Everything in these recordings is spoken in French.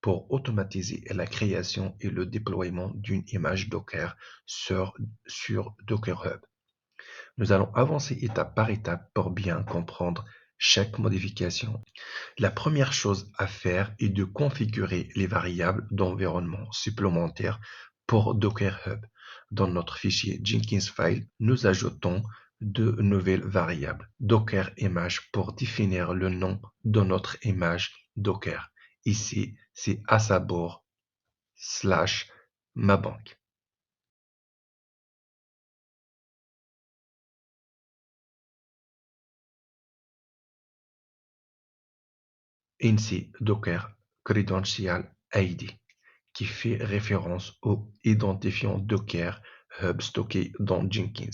pour automatiser la création et le déploiement d'une image Docker sur Docker Hub. Nous allons avancer étape par étape pour bien comprendre chaque modification. La première chose à faire est de configurer les variables d'environnement supplémentaires pour Docker Hub. Dans notre fichier Jenkins file, nous ajoutons deux nouvelles variables, Docker image pour définir le nom de notre image Docker. Ici, c'est asabor/mabank. Ainsi, Docker Credential ID, qui fait référence au identifiant Docker Hub stocké dans Jenkins.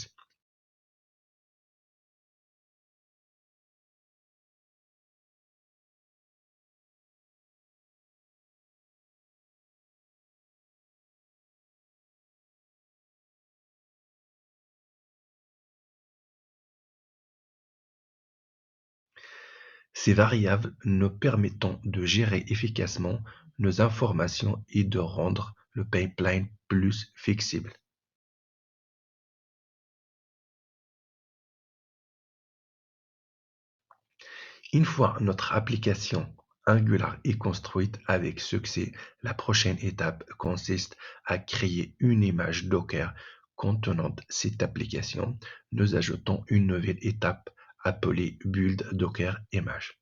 Ces variables nous permettent de gérer efficacement nos informations et de rendre le pipeline plus flexible. Une fois notre application Angular est construite avec succès, la prochaine étape consiste à créer une image Docker contenant cette application. Nous ajoutons une nouvelle étape appelée Build Docker Image.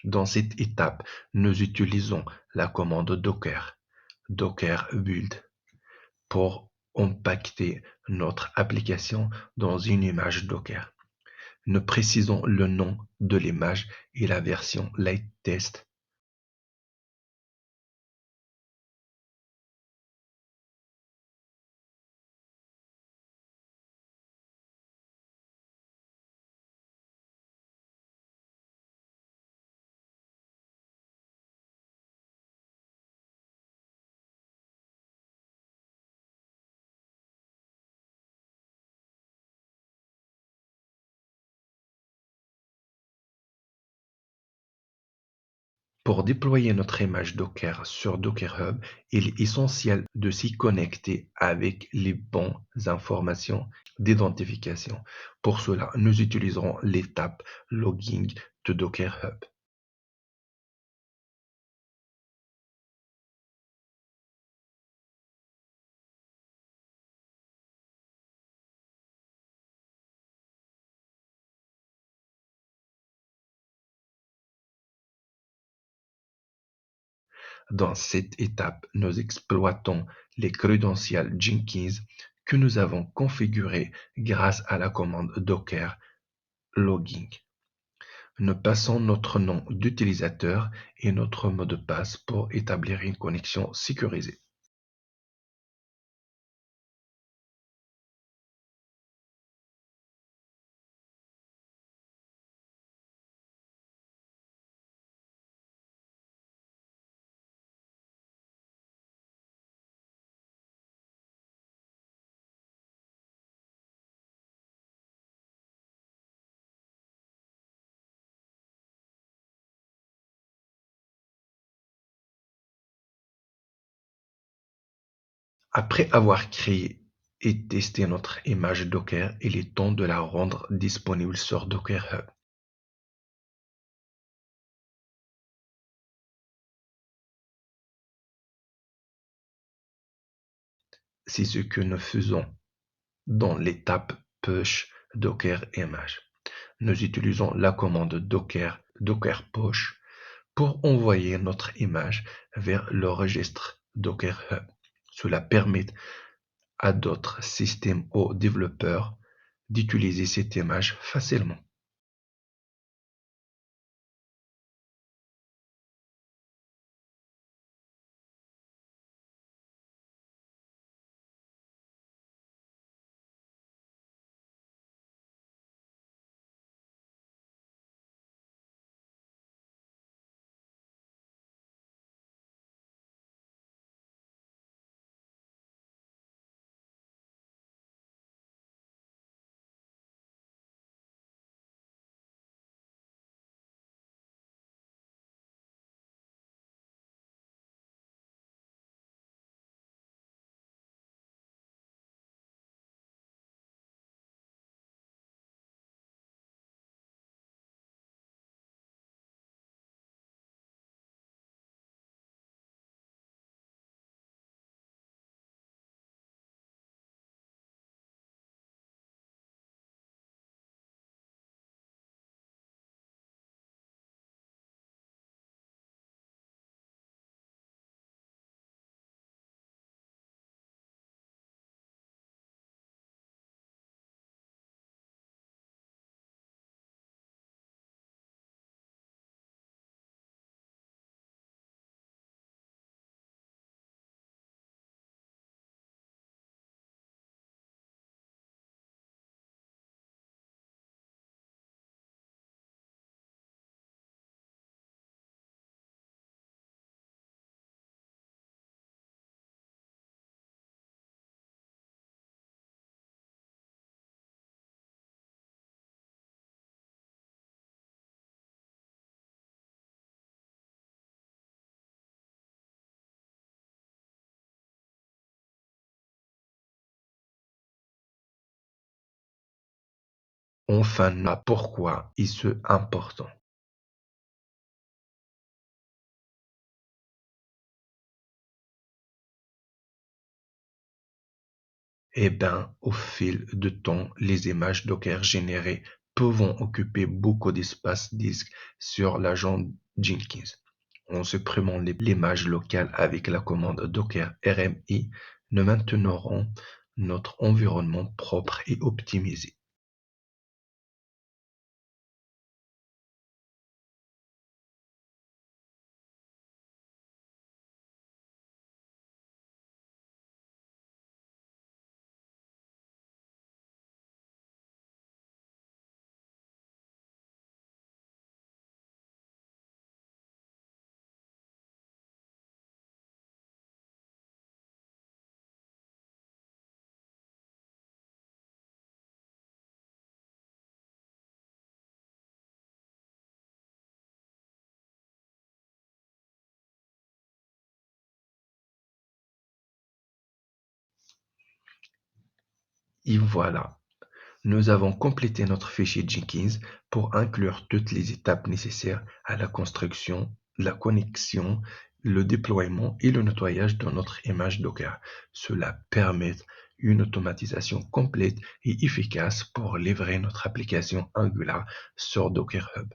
Dans cette étape, nous utilisons la commande Docker, Docker build, pour compacter notre application dans une image Docker. Nous précisons le nom de l'image et la version latest. Pour déployer notre image Docker sur Docker Hub, il est essentiel de s'y connecter avec les bonnes informations d'identification. Pour cela, nous utiliserons l'étape Logging de Docker Hub. Dans cette étape, nous exploitons les credentials Jenkins que nous avons configurés grâce à la commande Docker logging. Nous passons notre nom d'utilisateur et notre mot de passe pour établir une connexion sécurisée. Après avoir créé et testé notre image Docker, il est temps de la rendre disponible sur Docker Hub. C'est ce que nous faisons dans l'étape push Docker Image. Nous utilisons la commande Docker push pour envoyer notre image vers le registre Docker Hub. Cela permet à d'autres systèmes ou développeurs d'utiliser cette image facilement. Enfin, pourquoi est-ce important? Eh bien, au fil du temps, les images Docker générées peuvent occuper beaucoup d'espace disque sur l'agent Jenkins. En supprimant l'image locale avec la commande Docker RMI, nous maintenirons notre environnement propre et optimisé. Et voilà, nous avons complété notre fichier Jenkins pour inclure toutes les étapes nécessaires à la construction, la connexion, le déploiement et le nettoyage de notre image Docker. Cela permet une automatisation complète et efficace pour livrer notre application Angular sur Docker Hub.